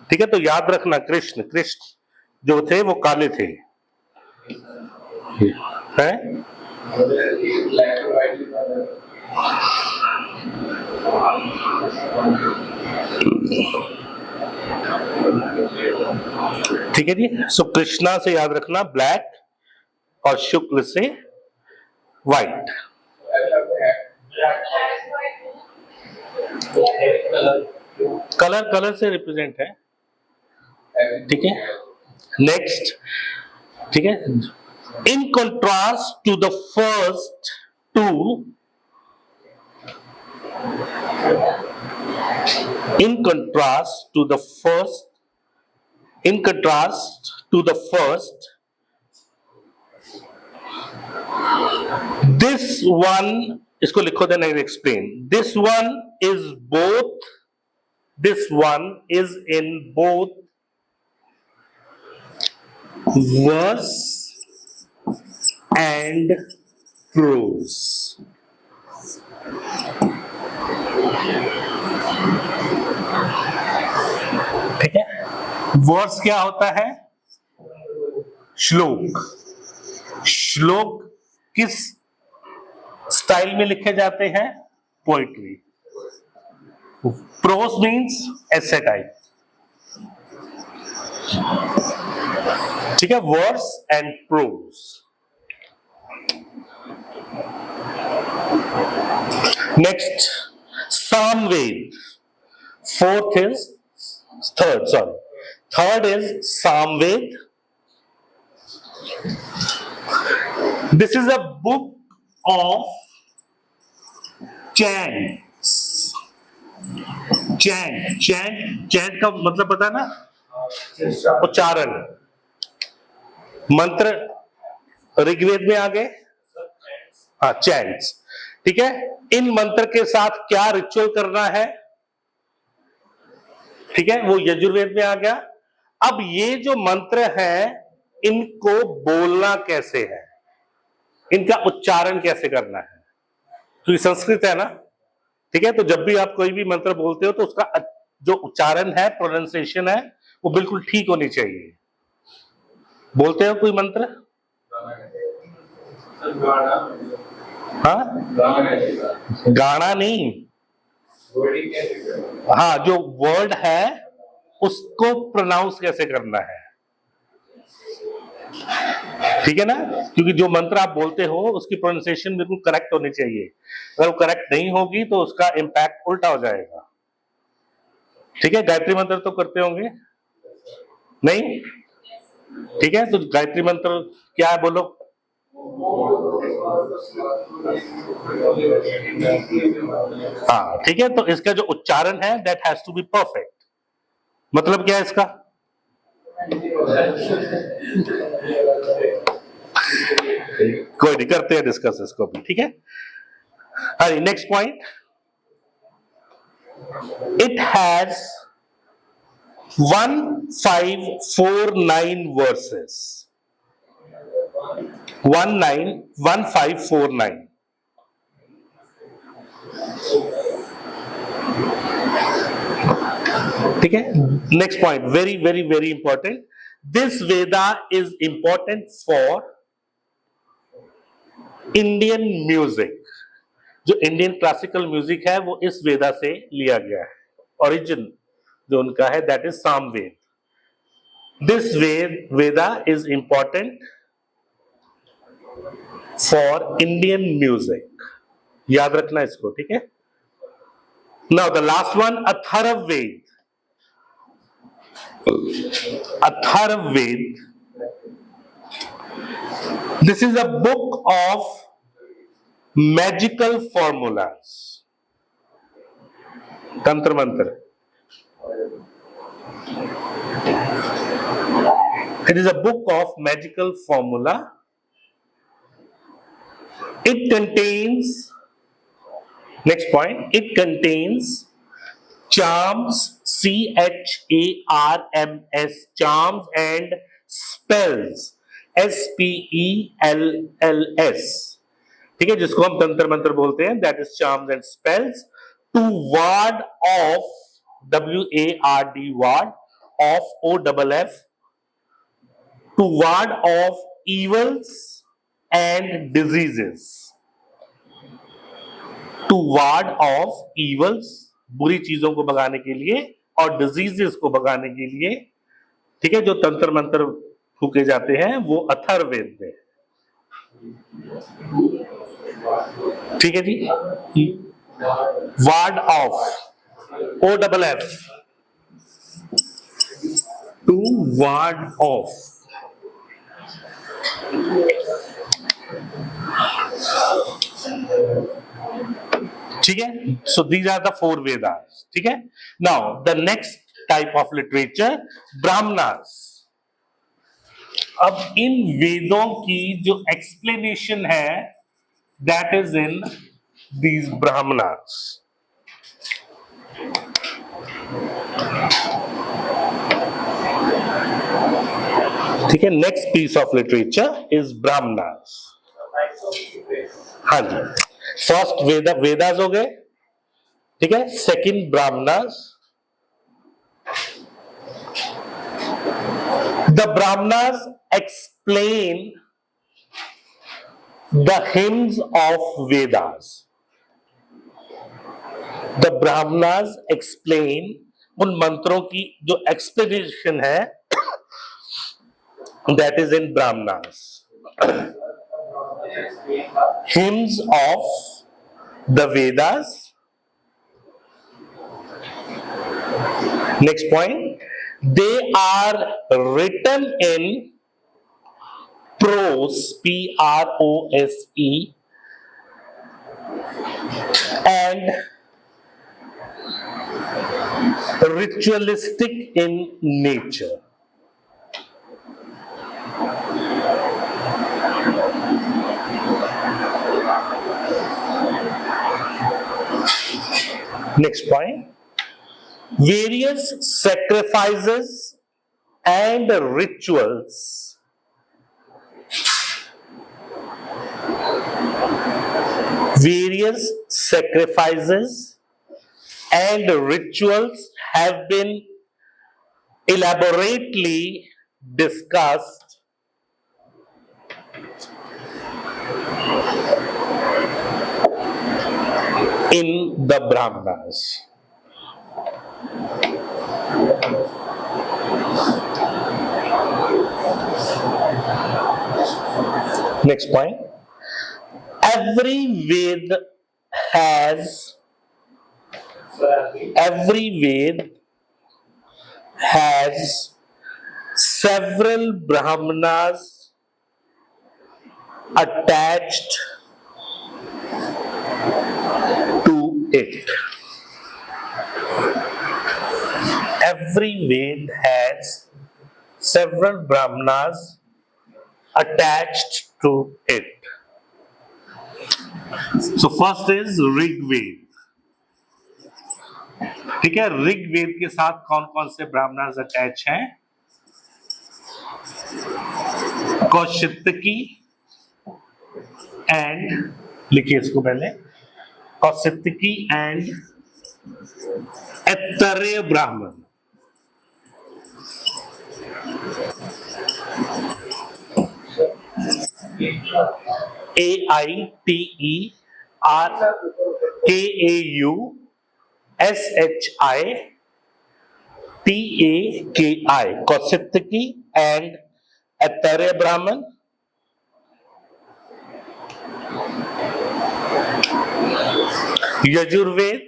S1: ठीक है, तो याद रखना, कृष्ण जो थे वो काले थे, हैं? ठीक है जी, सो कृष्णा से याद रखना ब्लैक और शुक्ल से व्हाइट। कलर से रिप्रेजेंट है, ठीक है। नेक्स्ट, ठीक है, in contrast to the first two, in contrast to the first, this one, इसको लिखो, then I will explain. This one is in both verse and prose. ठीक है, वर्स क्या होता है? श्लोक किस स्टाइल में लिखे जाते हैं? पोइट्री। प्रोस मीन्स ऐसे टाइप, ठीक है, verse and prose. Next, Samaveda. Third is Samved. This is a book of chants. Chant का मतलब पता है ना? उच्चारण। मंत्र ऋग्वेद में आ गए, हाँ, चैंट्स, ठीक है। इन मंत्र के साथ क्या रिचुअल करना है, ठीक है, वो यजुर्वेद में आ गया। अब ये जो मंत्र हैं, इनको बोलना कैसे है, इनका उच्चारण कैसे करना है, तो ये संस्कृत है ना, ठीक है, तो जब भी आप कोई भी मंत्र बोलते हो तो उसका जो उच्चारण है, प्रोनाउंसिएशन है, वो बिल्कुल ठीक होनी चाहिए। बोलते हो कोई मंत्र? हाँ, गाना नहीं, हाँ, जो वर्ड है उसको प्रोनाउंस कैसे करना है, ठीक है ना, क्योंकि जो मंत्र आप बोलते हो उसकी प्रोनाउंसिएशन बिल्कुल करेक्ट होनी चाहिए। अगर वो करेक्ट नहीं होगी तो उसका इम्पैक्ट उल्टा हो जाएगा, ठीक है। गायत्री मंत्र तो करते होंगे नहीं? ठीक है, तो गायत्री मंत्र क्या है, बोलो। हाँ, ठीक है, तो इसका जो उच्चारण है that has to be perfect. मतलब क्या है इसका? कोई नहीं, करते हैं डिस्कस इसको भी, ठीक है। Next point. It has 1549 verses. 1549. ठीक है. Next point, very very very important. This Veda is important for Indian music. जो इंडियन क्लासिकल म्यूजिक है वो इस वेदा से लिया गया है. ओरिजिन जो उनका है that is Samaveda. This Veda is important for Indian music. याद रखना इसको. ठीक है. Now the last one, Atharvaveda. Atharvaveda, this is a book of magical formulas. तंत्र मंत्र. It is a book of magical formula. It contains, next point, it contains charms, CHARMS, charms, and spells, SPELLS. ठीक है, जिसको हम तंत्र मंत्र बोलते हैं, that is charms and spells, to ward off, WARD, ward off, OFF, to ward off evils and diseases. To ward off evils, बुरी चीजों को भगाने के लिए, और डिजीजेस को भगाने के लिए. ठीक है, जो तंत्र मंत्र फूके जाते हैं वो अथर्ववेद में. ठीक है जी. Ward off, OFF, to ward off. ठीक है. So these are the 4 Vedas. ठीक है. Now the next type of literature, Brahmanas. अब इन वेदों की जो एक्सप्लेनेशन है that is in these Brahmanas. ठीक है. Next piece of literature is Brahmanas. हाँ जी. फर्स्ट वेदास हो गए. ठीक है. Second Brahmanas. The Brahmanas explain the hymns of Vedas. The Brahmanas explain उन मंत्रों की जो एक्सप्लेनेशन है that is in Brahmanas. Hymns of the Vedas. Next point. They are written in prose, PROSE, and ritualistic in nature. Next point. Various sacrifices and rituals have been elaborately discussed in the Brahmanas. Next point. Every Ved has several Brahmanas attached to it. Every Ved has several Brahmanas attached to it. So first is Rigveda. ठीक है, ऋग्वेद के साथ कौन कौन से Brahmanas attach हैं? Kaushitaki and, लिखिए इसको पहले, कौशितकी एंड ऐतरेय ब्राह्मण. AITERAUSHITAKI, कौशितकी एंड ऐतरेय ब्राह्मण. यजुर्वेद,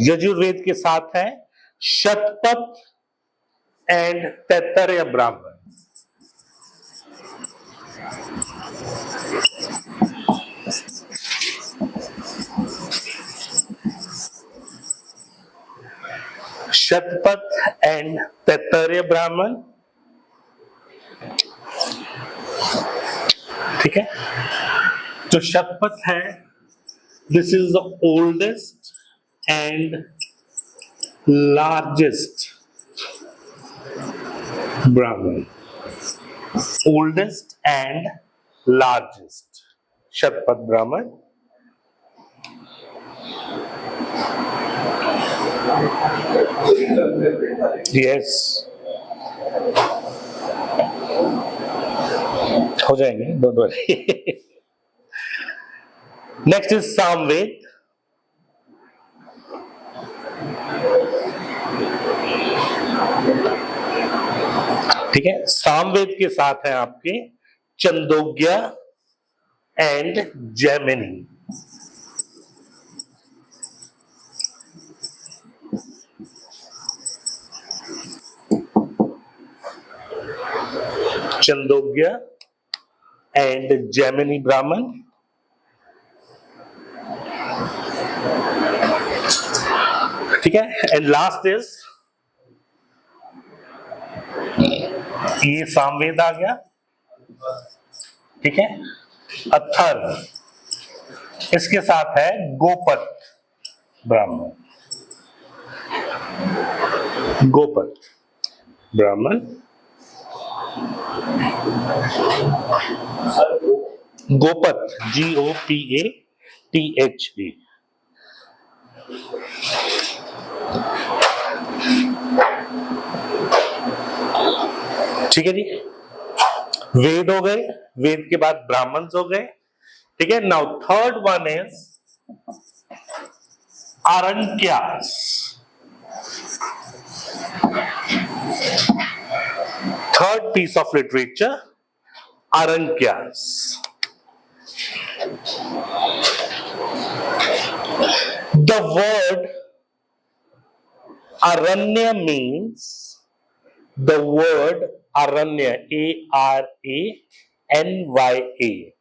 S1: यजुर्वेद के साथ है शतपथ एंड तैत्तरीय ब्राह्मण. शतपथ एंड तैत्तरीय ब्राह्मण. ठीक है, जो शतपथ है, this is the oldest and largest ब्राह्मण. Oldest and largest Shatapatha Brahmana. Yes, हो जाएंगे, don't worry. Next is Samaveda. ठीक है, सामवेद के साथ है आपके चंदोग्य एंड जैमिनी. चंदोग्य एंड जैमिनी ब्राह्मण. ठीक है, एंड लास्ट इज, ये सामवेद आ गया. ठीक है, अथर्व, इसके साथ है गोपथ ब्राह्मण. गोपथ ब्राह्मण. गोपथ, GOPATHE. ठीक है जी, वेद हो गए, वेद के बाद ब्राह्मण्स हो गए. ठीक है, now third one is आरण्यकास. Third piece of literature, Arankyas. The word Aranya means, the word Aranya, ARANYA.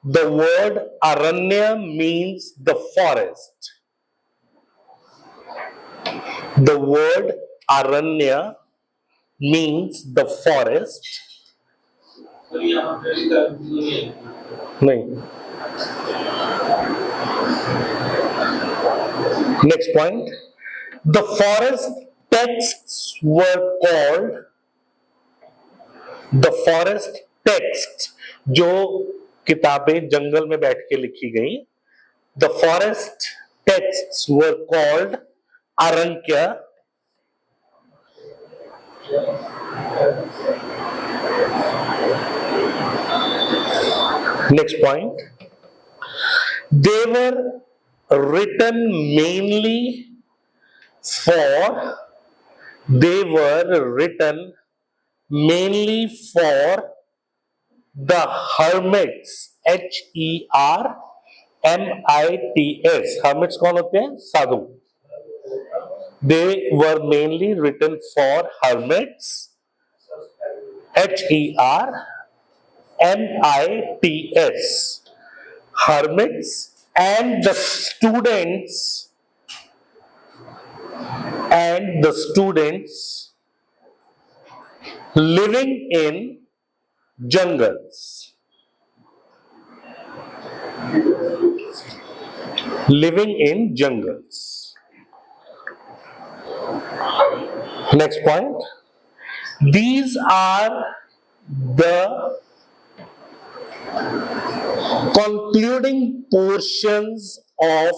S1: The word Aranya means the forest. The word Aranya means the forest. नहीं. Next point, the forest texts were called, the forest text, जो किताबें जंगल में बैठ के लिखी गई, the forest texts were called Arankya. Next point, they were written mainly for, they were written mainly for the hermits, HERMITS. hermits कौन होते हैं? साधु. They were mainly written for hermits, HERMITS, hermits, and the students living in jungles, living in jungles. Next point. These are the concluding portions of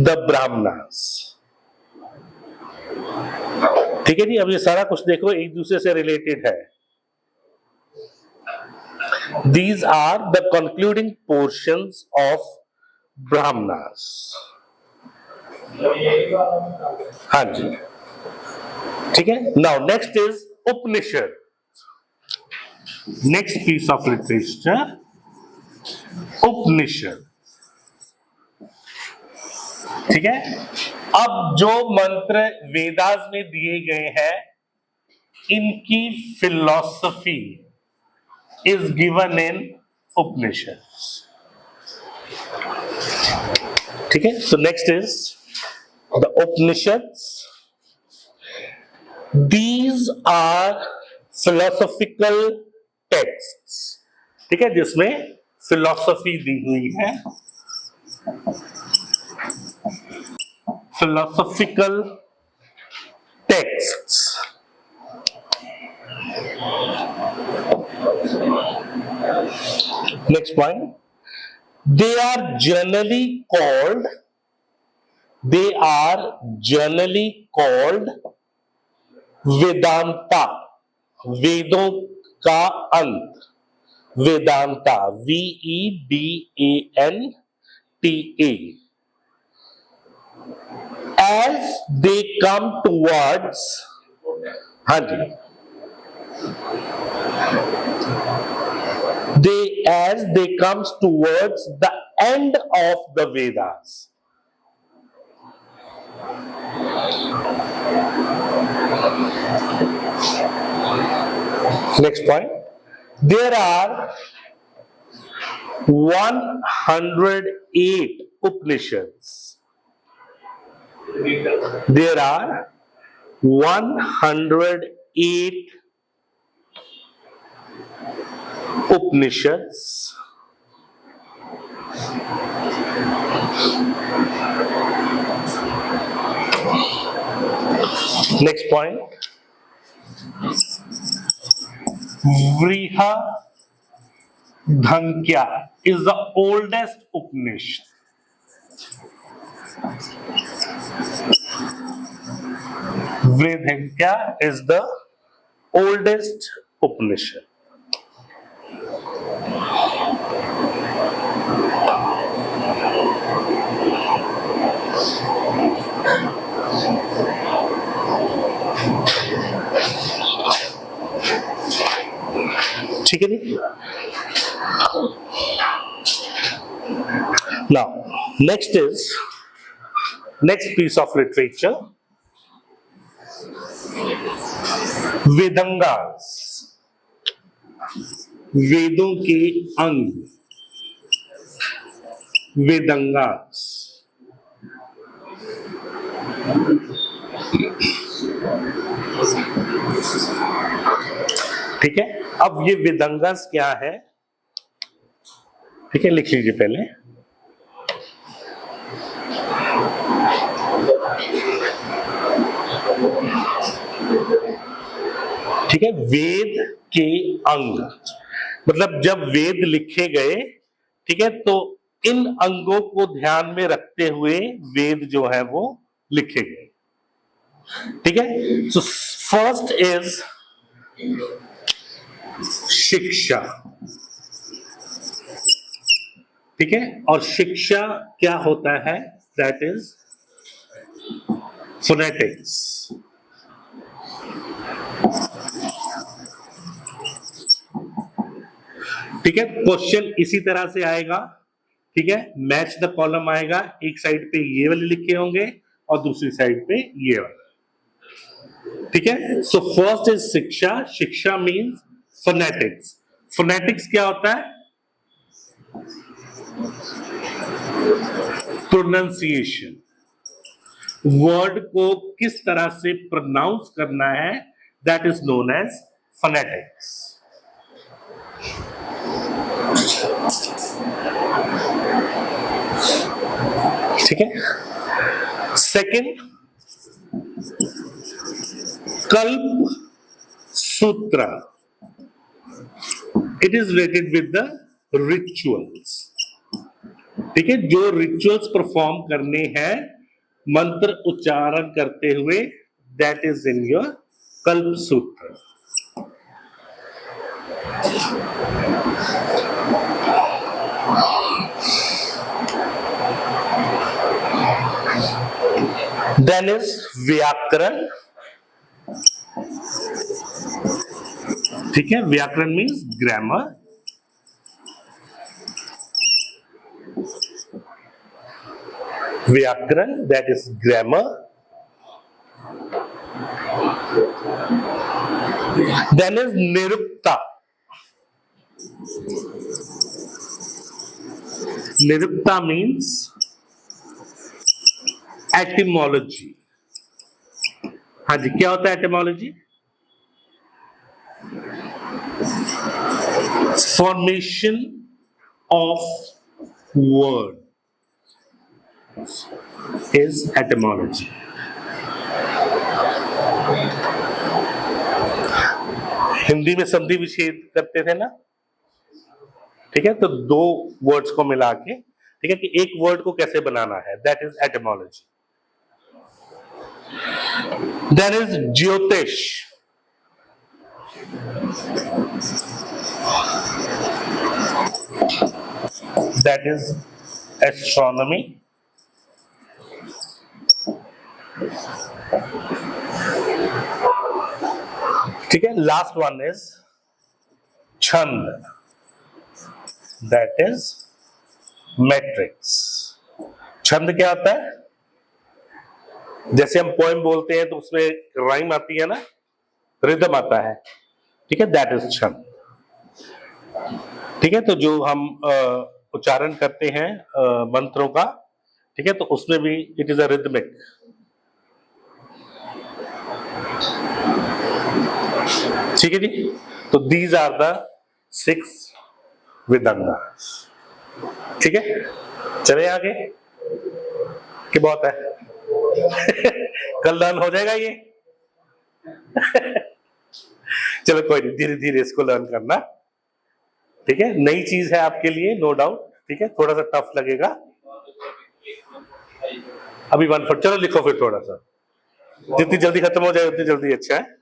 S1: the Brahmanas. ठीक है जी, अब ये सारा कुछ देखो एक दूसरे से रिलेटेड है. These are the concluding portions of Brahmanas. हाँ जी, ठीक है. Now next is Upanishad. Next piece of literature, Upanishad. ठीक है. अब जो मंत्र वेदास में दिए गए हैं, इनकी philosophy is given in Upanishad. ठीक है. So next is the Upanishads. These are philosophical texts. ठीक है, जिसमें फिलॉसफी दी हुई है. philosophical texts. Next point. They are generally called Vedanta. वेदों का अंत. Vedanta. VEDANTA. As they come towards, हाँ जी, as they comes towards the end of the Vedas. Next point. There are 108 Upanishads. There are 108 Upanishads. Next point. Vrihadhankya is the oldest Upanishad. Vrihadhankya is the oldest Upanishad. ठीक है जी. Now next piece of literature, वेदंगास. वेदों के अंग. वेदंगास. ठीक है. अब ये वेदंगास क्या है? ठीक है, लिख लीजिए पहले. ठीक है. वेद के अंग मतलब जब वेद लिखे गए, ठीक है, तो इन अंगों को ध्यान में रखते हुए वेद जो है वो लिखे गए. ठीक है. सो फर्स्ट इज शिक्षा. ठीक है. और शिक्षा क्या होता है? That is phonetics. ठीक है. क्वेश्चन इसी तरह से आएगा. ठीक है. मैच द कॉलम आएगा. एक साइड पे ये वाले लिखे होंगे और दूसरी साइड पे ये वाले. ठीक है. सो फर्स्ट इज शिक्षा. शिक्षा मीन्स फोनेटिक्स. फोनेटिक्स क्या होता है? प्रोनाउंसिएशन, वर्ड को किस तरह से प्रोनाउंस करना है, that is known as phonetics. ठीक है। Second, Kalpa Sutra, it is related with the rituals. ठीक है, जो रिचुअल्स परफॉर्म करने हैं मंत्र उच्चारण करते हुए, दैट इज इन योर कल्प सूत्र। देन इज व्याकरण। ठीक है, vyakarana means grammar. Vyakarana, that is grammar. Then is Nirukta. Nirukta means etymology. हाँ जी, क्या होता है etymology? Formation of word is etymology. Hindi में संधि विच्छेद करते थे ना, ठीक है, तो दो वर्ड्स को मिला के, ठीक है, कि एक वर्ड को कैसे बनाना है, that is etymology. Then is Jyotish. That is astronomy. ठीक है, last one is Chhand, that is matrix. छंद क्या होता है? जैसे हम पोएम बोलते हैं तो उसमें राइम आती है ना, रिदम आता है, ठीक है, दैट इज छंद। ठीक है, तो जो हम उच्चारण करते हैं मंत्रों का, ठीक है, तो उसमें भी इट इज अ रिदमिक। ठीक है जी, तो दीज आर द 6 विदंगास। ठीक है, चले आगे कि बहुत है कल लर्न हो जाएगा ये चलो कोई नहीं, धीरे धीरे इसको लर्न करना। ठीक है, नई चीज है आपके लिए, नो डाउट। ठीक है, थोड़ा सा टफ लगेगा अभी 1 फुट। चलो लिखो फिर थोड़ा सा, जितनी जल्दी खत्म हो जाए उतनी जल्दी अच्छा है।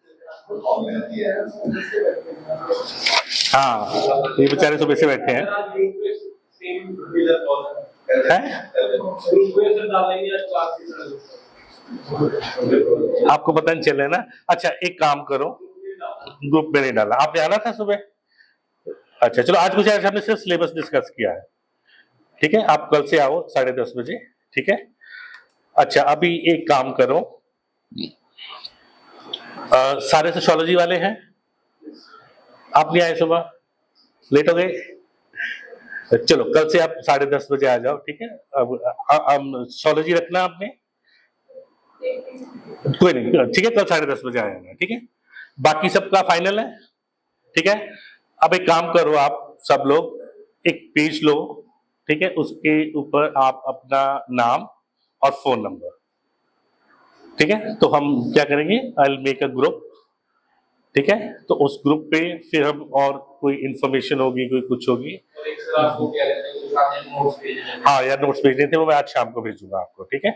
S1: हाँ, ये बेचारे सुबह से बैठे हैं। आपको पता नहीं चल रहा है ना? अच्छा, एक काम करो, ग्रुप में नहीं डाला, आपने आना था सुबह। अच्छा चलो, आज कुछ हमने सिर्फ सिलेबस डिस्कस किया है। ठीक है, आप कल से आओ 10:30 बजे। ठीक है, अच्छा अभी एक काम करो, सारे सोशियोलॉजी वाले हैं, आप नहीं आए सुबह, लेट हो गए। चलो कल से आप 10:30 बजे आ जाओ। ठीक है, अब सोशियोलॉजी रखना आपने, कोई नहीं, ठीक है, कल 10:30 बजे आ जाना। ठीक है, बाकी सबका फाइनल है। ठीक है, अब एक काम करो, आप सब लोग एक पेज लो, ठीक है, उसके ऊपर आप अपना नाम और फोन नंबर, ठीक है, तो हम क्या करेंगे, I will make a group. ठीक है, तो उस ग्रुप पे फिर हम और कोई इंफॉर्मेशन होगी, कोई कुछ होगी, हाँ यार नोट्स भेजने थे, वो मैं आज शाम को भेजूंगा आपको। ठीक है।